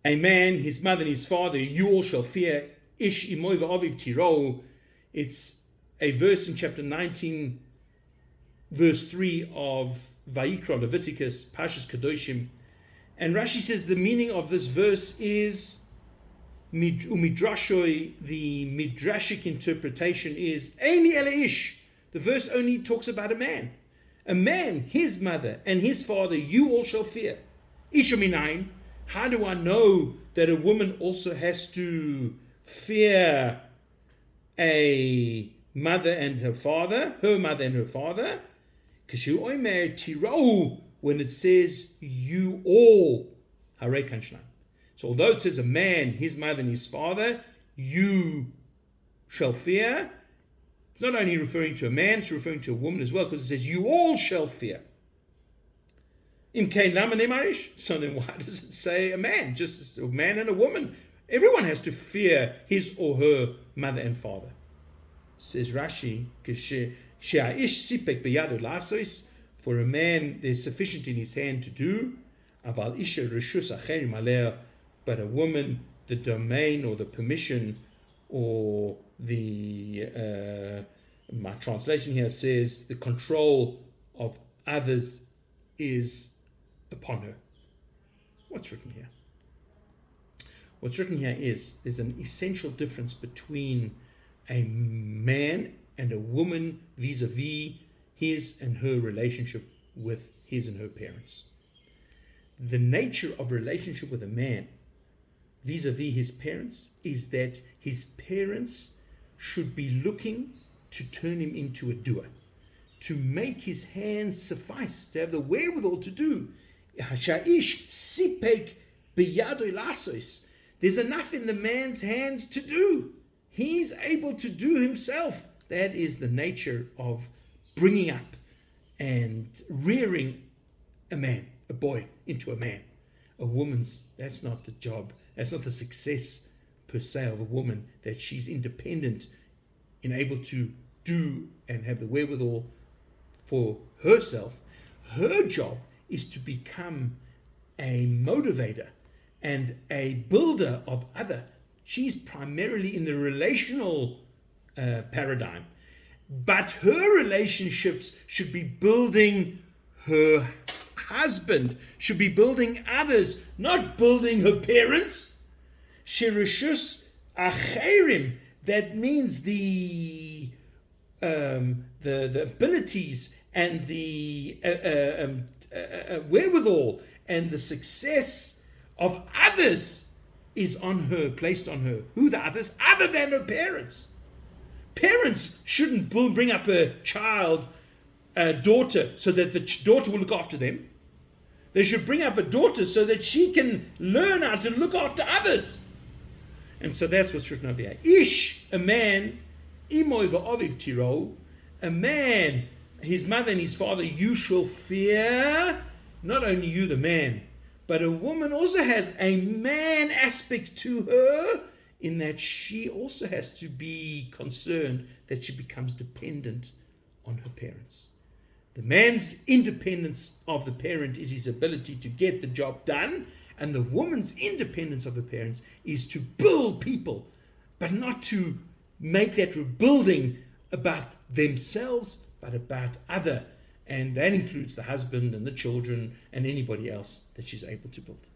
a man, his mother and his father, you all shall fear. Ish imoy v'aviv tiro. It's a verse in chapter 19, verse 3 of Vayikra, Leviticus, Parshas Kedoshim. And Rashi says the meaning of this verse is, umidrashoi, the midrashic interpretation is, Eini ele ish. The verse only talks about a man. A man, his mother and his father, you all shall fear. Isha minayin. How do I know that a woman also has to fear a mother and her father, her mother and her father? When it says you all, so although it says a man, his mother and his father, you shall fear, it's not only referring to a man, it's referring to a woman as well, because it says you all shall fear. So then why does it say a man? Just a man and a woman. Everyone has to fear his or her mother and father. Says Rashi, for a man there's sufficient in his hand to do, but a woman, the domain or the permission, or the my translation here says the control of others is upon her. What's written here? What's written here is there's an essential difference between a man and a woman vis-a-vis his and her relationship with his and her parents. The nature of relationship with a man vis-a-vis his parents is that his parents should be looking to turn him into a doer, to make his hands suffice, to have the wherewithal to do. There's enough in the man's hands to do. He's able to do himself. That is the nature of bringing up and rearing a man, a boy, into a man. A woman's, that's not the job. That's not the success per se of a woman, that she's independent and able to do and have the wherewithal for herself. Her job is to become a motivator and a builder of other. She's primarily in the relational paradigm, but her relationships should be building her husband, should be building others, not building her parents. Shirishus acherim, that means the abilities and the wherewithal and the success of others is on her, placed on her. Who the others? Other than her parents. Parents shouldn't bring up a child, a daughter, so that the daughter will look after them. They should bring up a daughter so that she can learn how to look after others. And so that's what's written over here. Ish, a man, imoy va'aviv tiro, a man, his mother and his father, you shall fear. Not only you, the man, but a woman also has a man aspect to her, in that she also has to be concerned that she becomes dependent on her parents. The man's independence of the parent is his ability to get the job done, and the woman's independence of the parents is to build people, but not to make that rebuilding about themselves, but about other. And that includes the husband and the children and anybody else that she's able to build.